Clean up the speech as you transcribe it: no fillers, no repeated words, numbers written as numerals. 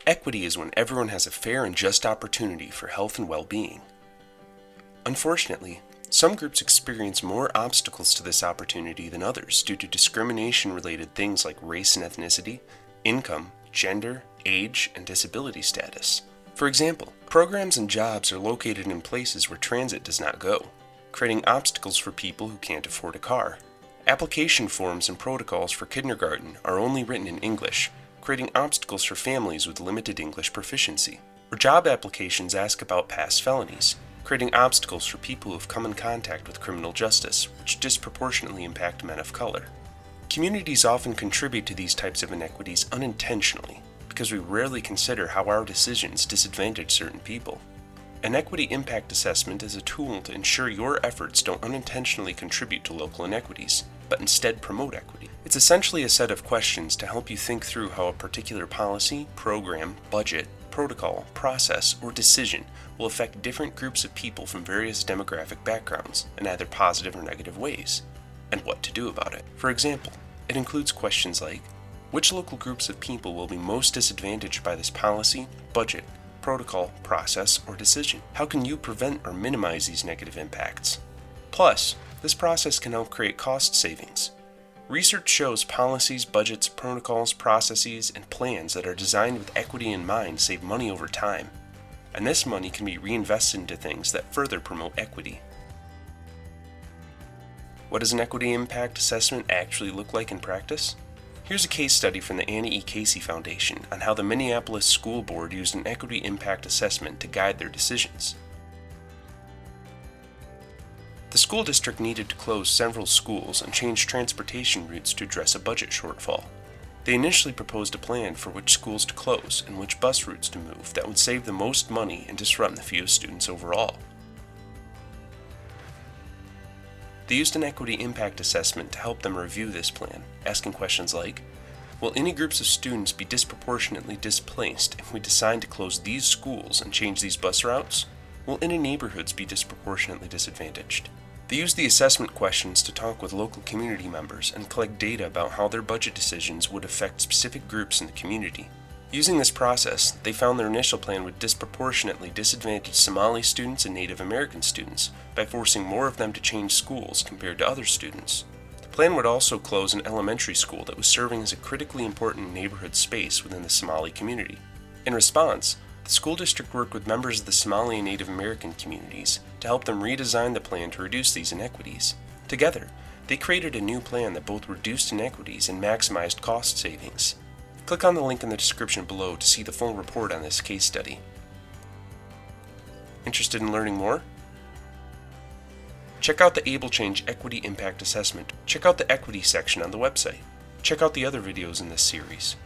Equity is when everyone has a fair and just opportunity for health and well-being. Unfortunately, some groups experience more obstacles to this opportunity than others due to discrimination-related things like race and ethnicity, income, gender, age, and disability status. For example, programs and jobs are located in places where transit does not go, creating obstacles for people who can't afford a car. Application forms and protocols for kindergarten are only written in English, creating obstacles for families with limited English proficiency. Or job applications ask about past felonies, creating obstacles for people who have come in contact with criminal justice, which disproportionately impact men of color. Communities often contribute to these types of inequities unintentionally, because we rarely consider how our decisions disadvantage certain people. An equity impact assessment is a tool to ensure your efforts don't unintentionally contribute to local inequities, but instead promote equity. It's essentially a set of questions to help you think through how a particular policy, program, budget, protocol, process, or decision will affect different groups of people from various demographic backgrounds in either positive or negative ways, and what to do about it. For example, it includes questions like, which local groups of people will be most disadvantaged by this policy, budget, protocol, process, or decision? How can you prevent or minimize these negative impacts? Plus, this process can help create cost savings. Research shows policies, budgets, protocols, processes, and plans that are designed with equity in mind save money over time, and this money can be reinvested into things that further promote equity. What does an equity impact assessment actually look like in practice? Here's a case study from the Annie E. Casey Foundation on how the Minneapolis School Board used an equity impact assessment to guide their decisions. The school district needed to close several schools and change transportation routes to address a budget shortfall. They initially proposed a plan for which schools to close and which bus routes to move that would save the most money and disrupt the fewest students overall. They used an equity impact assessment to help them review this plan, asking questions like, will any groups of students be disproportionately displaced if we decide to close these schools and change these bus routes? Will any neighborhoods be disproportionately disadvantaged? They used the assessment questions to talk with local community members and collect data about how their budget decisions would affect specific groups in the community. Using this process, they found their initial plan would disproportionately disadvantage Somali students and Native American students by forcing more of them to change schools compared to other students. The plan would also close an elementary school that was serving as a critically important neighborhood space within the Somali community. In response, the school district worked with members of the Somali and Native American communities to help them redesign the plan to reduce these inequities. Together, they created a new plan that both reduced inequities and maximized cost savings. Click on the link in the description below to see the full report on this case study. Interested in learning more? Check out the AbleChange Equity Impact Assessment. Check out the Equity section on the website. Check out the other videos in this series.